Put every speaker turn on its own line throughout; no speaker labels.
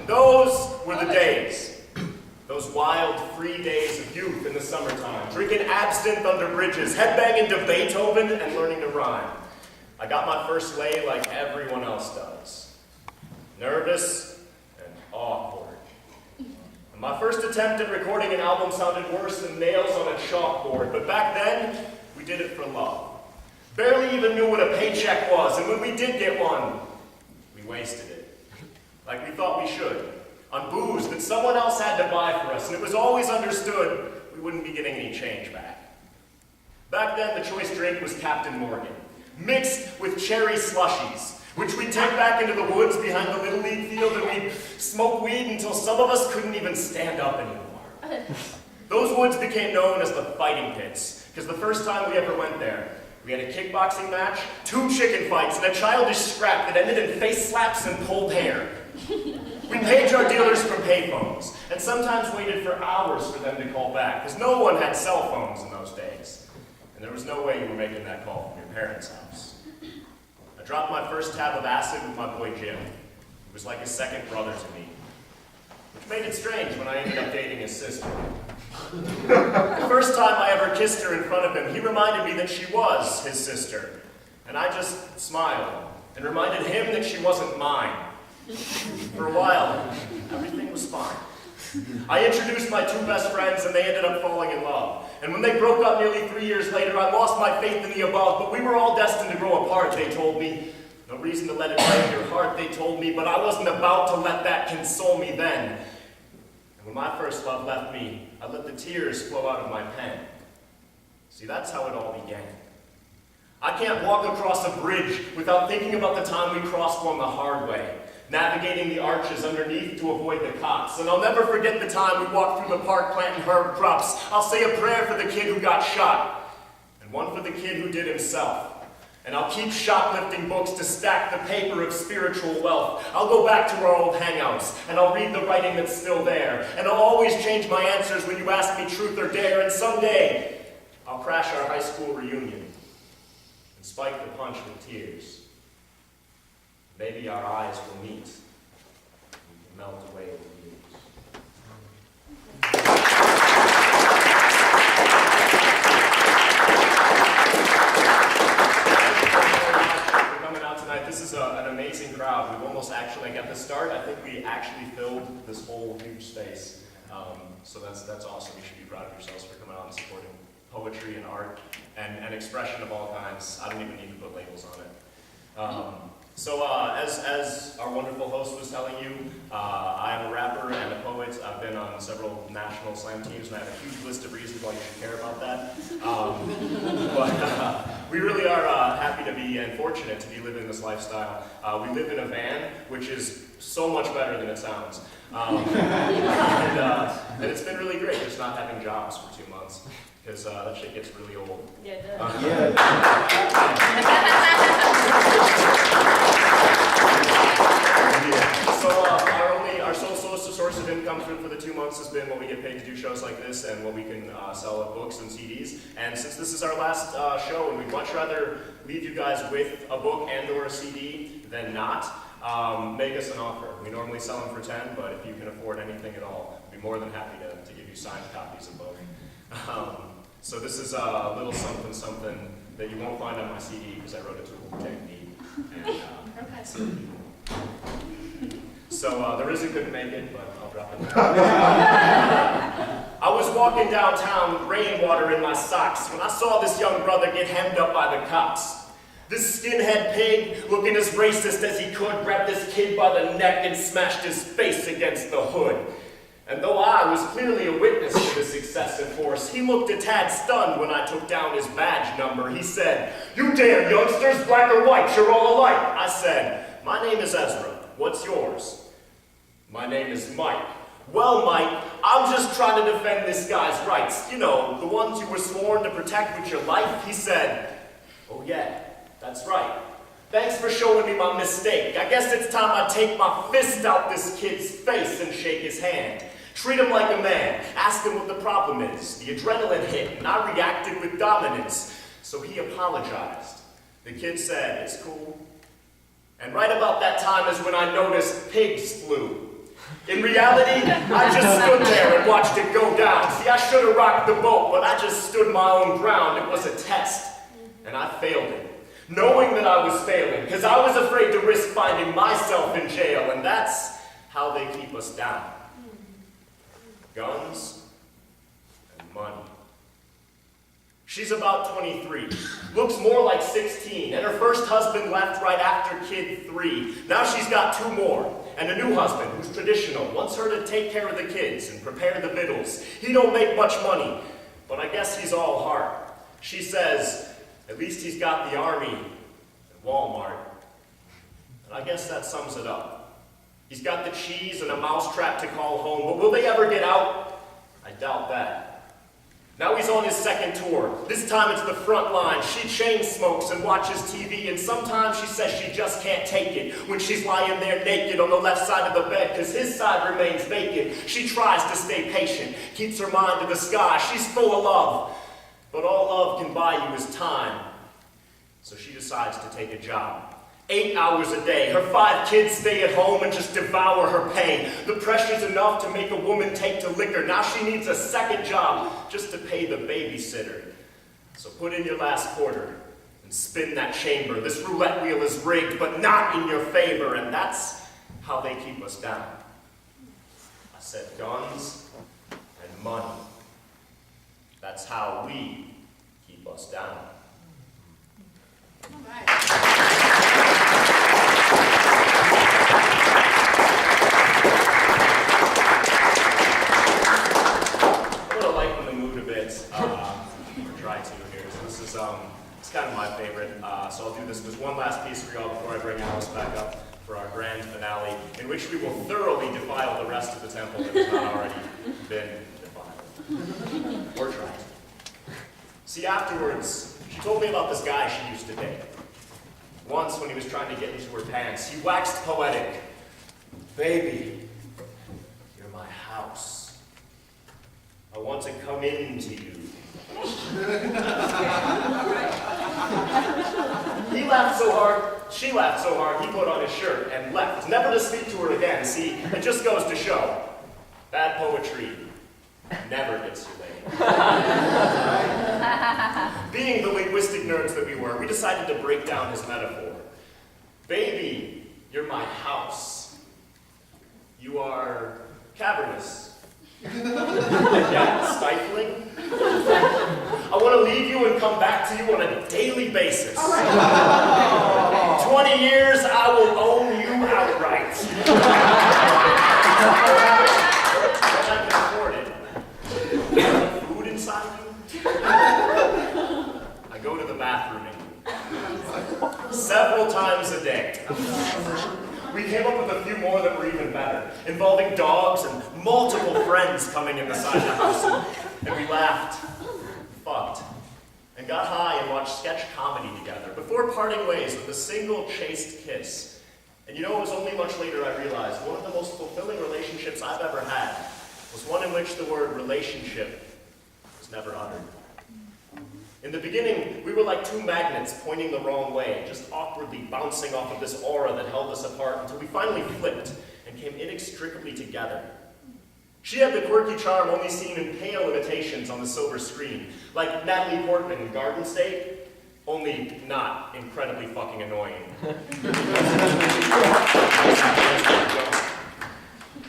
Those were the days. Those wild, free days of youth in the summertime, drinking absinthe under bridges, headbanging to Beethoven, and learning to rhyme. I got my first lay like everyone else does. Nervous and awkward. And my first attempt at recording an album sounded worse than nails on a chalkboard, but back then, we did it for love. Barely even knew what a paycheck was, and when we did get one, we wasted it. Like we thought we should. On booze that someone else had to buy for us, and it was always understood we wouldn't be getting any change back. Back then, the choice drink was Captain Morgan, mixed with cherry slushies, which we'd take back into the woods behind the Little League field, and we'd smoke weed until some of us couldn't even stand up anymore. Those woods became known as the fighting pits, because the first time we ever went there, we had a kickboxing match, 2 chicken fights, and a childish scrap that ended in face slaps and pulled hair. We paged our dealers from payphones, and sometimes waited for hours for them to call back, because no one had cell phones in those days. And there was no way you were making that call from your parents' house. I dropped my first tab of acid with my boy Jim. He was like a second brother to me, which made it strange when I ended up dating his sister. The first time I ever kissed her in front of him, he reminded me that she was his sister. And I just smiled and reminded him that she wasn't mine. For a while, everything was fine. I introduced my 2 best friends and they ended up falling in love. And when they broke up nearly 3 years later, I lost my faith in the above, but we were all destined to grow apart, they told me. No reason to let it break your heart, they told me, but I wasn't about to let that console me then. And when my first love left me, I let the tears flow out of my pen. See, that's how it all began. I can't walk across a bridge without thinking about the time we crossed one the hard way, navigating the arches underneath to avoid the cops. And I'll never forget the time we walked through the park planting herb crops. I'll say a prayer for the kid who got shot, and one for the kid who did himself. And I'll keep shoplifting books to stack the paper of spiritual wealth. I'll go back to our old hangouts, and I'll read the writing that's still there. And I'll always change my answers when you ask me truth or dare. And someday, I'll crash our high school reunion and spike the punch with tears. Maybe our eyes will meet. We can melt away the years. This is an amazing crowd. We've almost actually, at the start, I think we actually filled this whole huge space. So that's awesome. You should be proud of yourselves for coming out and supporting poetry and art and expression of all kinds. I don't even need to put labels on it. As our wonderful host was telling you, I am a rapper and a poet. I've been on several national slam teams, and I have a huge list of reasons why you should care about that. We really are happy to be and fortunate to be living this lifestyle. We live in a van, which is so much better than it sounds. And it's been really great just not having jobs for 2 months, because that shit gets really old.
Yeah, it does.
So our sole source of income for the 2 months has been what we get paid to do shows like this and what we can sell books and CDs. And since this is our last show, and we'd much rather leave you guys with a book and or a CD than not, make us an offer. We normally sell them for 10, but if you can afford anything at all, we'd be more than happy to give you signed copies of both. So this is a little something that you won't find on my CD because I wrote it to a technique. And, so the RZA couldn't make it, but I'll drop it. I was walking downtown with rainwater in my socks when I saw this young brother get hemmed up by the cops. This skinhead pig, looking as racist as he could, grabbed this kid by the neck and smashed his face against the hood. And though I was clearly a witness to this excessive force, he looked a tad stunned when I took down his badge number. He said, "You damn youngsters, black or white, you're all alike." I said, "My name is Ezra. What's yours?" "My name is Mike." "Well, Mike, I'm just trying to defend this guy's rights. You know, the ones you were sworn to protect with your life." He said, "Oh yeah, that's right. Thanks for showing me my mistake. I guess it's time I take my fist out this kid's face and shake his hand. Treat him like a man. Ask him what the problem is." The adrenaline hit, and I reacted with dominance. So he apologized. The kid said, "It's cool." And right about that time is when I noticed pigs flew. In reality, I just stood there and watched it go down. See, I should have rocked the boat, but I just stood my own ground. It was a test, and I failed it. Knowing that I was failing, because I was afraid to risk finding myself in jail, and that's how they keep us down. Guns and money. She's about 23, looks more like 16, and her first husband left right after kid 3. Now she's got 2 more, and a new husband who's traditional, wants her to take care of the kids and prepare the victuals. He don't make much money, but I guess he's all heart. She says, at least he's got the army and Walmart. And I guess that sums it up. He's got the cheese and a mousetrap to call home, but will they ever get out? I doubt that. Now he's on his second tour. This time it's the front line. She chain smokes and watches TV, and sometimes she says she just can't take it when she's lying there naked on the left side of the bed because his side remains vacant. She tries to stay patient, keeps her mind to the sky. She's full of love, but all love can buy you is time. So she decides to take a job. 8 hours a day. Her 5 kids stay at home and just devour her pay. The pressure's enough to make a woman take to liquor. Now she needs a second job just to pay the babysitter. So put in your last quarter and spin that chamber. This roulette wheel is rigged, but not in your favor, and that's how they keep us down. I said guns and money. That's how we keep us down. All right. It's kind of my favorite, so I'll do this. There's one last piece for y'all before I bring Alice back up for our grand finale, in which we will thoroughly defile the rest of the temple that has not already been defiled. Or tried. See, afterwards, she told me about this guy she used to date. Once, when he was trying to get into her pants, he waxed poetic. Baby, you're my house. I want to come into you. He laughed so hard, she laughed so hard, he put on his shirt and left, never to speak to her again. See, it just goes to show, bad poetry never gets you laid. Being the linguistic nerds that we were, we decided to break down his metaphor. Baby, you're my house. You are cavernous. Yeah, stifling. I want to leave you and come back to you on a daily basis. 20 years, I will own you outright. When I can afford it. Food inside you? I go to the bathroom several times a day. We came up with a few more that were even better, involving dogs and multiple friends coming in the side of the house, and we laughed, fucked, and got high and watched sketch comedy together before parting ways with a single chaste kiss. And you know, it was only much later I realized one of the most fulfilling relationships I've ever had was one in which the word relationship was never uttered. In the beginning, we were like 2 magnets pointing the wrong way, just awkwardly bouncing off of this aura that held us apart until we finally flipped and came inextricably together. She had the quirky charm only seen in pale imitations on the silver screen, like Natalie Portman in Garden State, only not incredibly fucking annoying.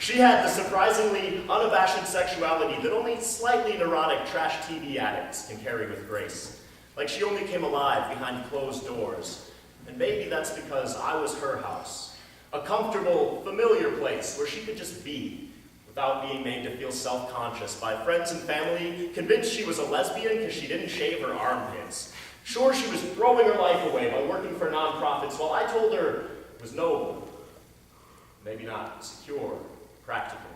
She had the surprisingly unabashed sexuality that only slightly neurotic trash TV addicts can carry with grace. Like she only came alive behind closed doors. And maybe that's because I was her house. A comfortable, familiar place where she could just be without being made to feel self-conscious by friends and family, convinced she was a lesbian because she didn't shave her armpits. Sure, she was throwing her life away by working for nonprofits, while I told her it was noble. Maybe not secure. Practical,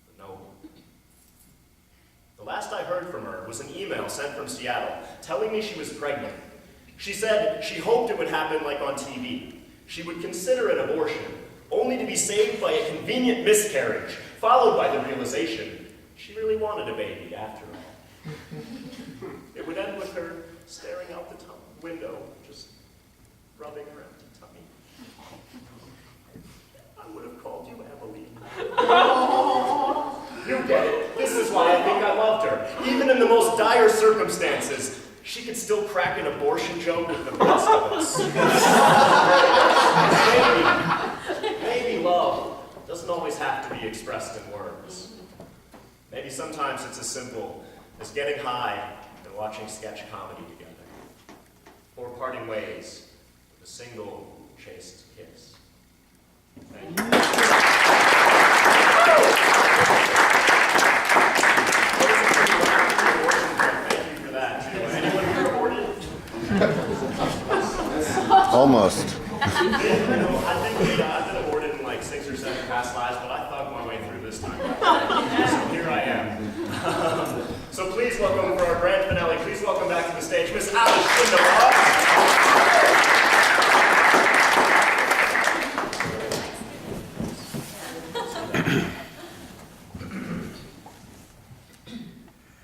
but noble. The last I heard from her was an email sent from Seattle telling me she was pregnant. She said she hoped it would happen like on TV. She would consider an abortion, only to be saved by a convenient miscarriage, followed by the realization she really wanted a baby after all. It would end with her staring out the window, just rubbing her empty tummy. I would have called you Emily. together. Even in the most dire circumstances, she could still crack an abortion joke with the best of us. Maybe love doesn't always have to be expressed in words. Maybe sometimes it's as simple as getting high and watching sketch comedy together. Or parting ways with a single chaste kiss. Thank you. Thank you for that, too. Anyone here aborted?
Almost.
I think I've been aborted in like 6 or 7 past lives, but I thugged my way through this time. So here I am. So please welcome for our grand finale, please welcome back to the stage, Miss Ezra Stead.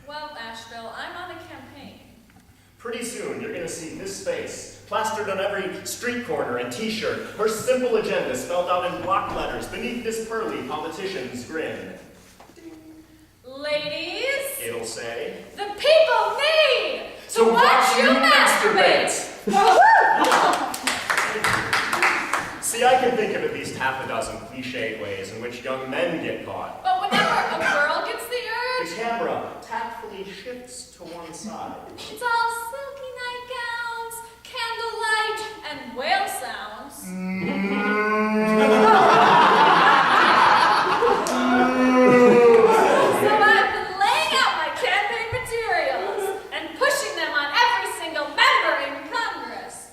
Well, Asheville, I'm on a campaign.
Pretty soon, you're going to see this face, plastered on every street corner and t-shirt, her simple agenda spelled out in block letters beneath this pearly politician's grin.
Ladies,
It'll say,
the people need to watch you masturbate.
See, I can think of at least half a dozen cliched ways in which young men get caught.
But whenever a girl gets the urge,
The camera tactfully shifts to one side.
it's all silky nightgowns, candlelight, and whale sounds. So I've been laying out my campaign materials and pushing them on every single member in Congress.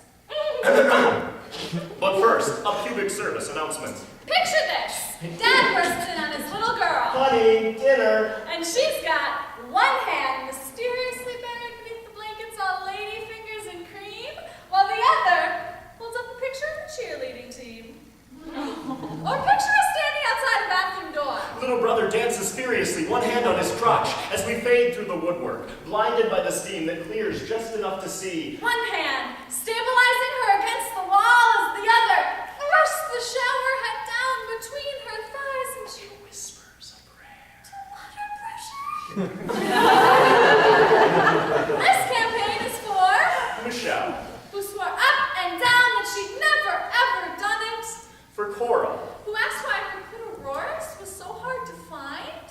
But first, a public service announcement.
Picture this. Dad bursts in on his little girl,
Honey, dinner.
and she's got one hand mysteriously buried beneath the blankets, all lady fingers and cream, while the other holds up a picture of the cheerleading team. Or picture us standing outside a bathroom door.
Little brother dances furiously, one hand on his crotch, as we fade through the woodwork, blinded by the steam that clears just enough to see.
One hand stabilizing her against the wall as the other thrusts the shower head down between her thighs and she
Whispers a prayer.
to water pressure. This campaign is for
Michelle.
who swore up and down that she'd never ever done it,
For Coral.
who asked why her clitoris was so hard to find,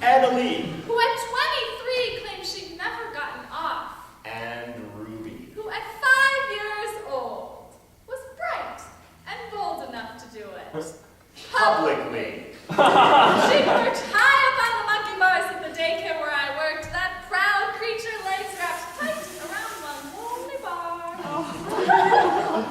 Annalie.
who at 23 claimed she'd never gotten off,
And Ruby.
who at 5 years old was bright and bold enough to do it.
Publicly.
She worked high up on the monkey bars at the daycare where I worked, that proud creature legs wrapped tight around one lonely bar.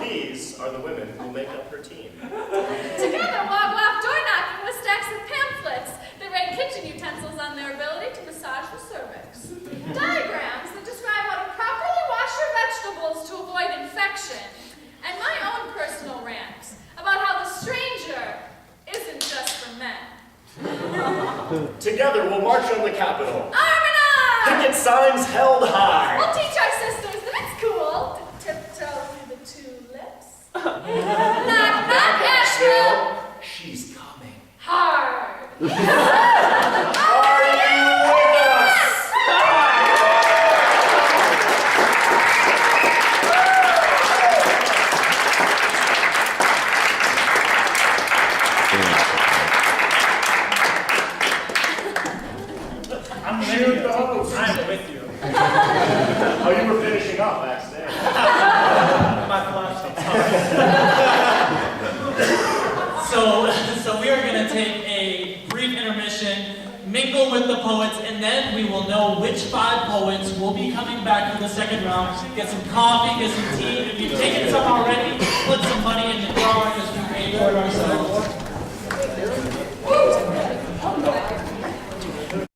These are the women who make up her team.
Together walk off door knocking with stacks of pamphlets that rate kitchen utensils on their ability to massage the cervix. Diagrams that describe how to properly wash your vegetables to avoid infection. And my own personal rant about how the stranger isn't just for men.
Together we'll march on the Capitol.
Arm in arm!
Picket signs held high.
We'll teach our sisters that it's cool to tiptoe through the tulips. Knock, knock, Asheville!
She's coming.
Hard!
Are you with us?
I'm with you. I'm with you.
Oh, you were finishing up backstage.
My flashlight. So we are going to take a brief intermission, mingle with the poets, and then we will know which 5 poets will be coming back for the second round. Get some coffee, get some tea. If you've taken some already, put some money in the jar because we paid for it ourselves.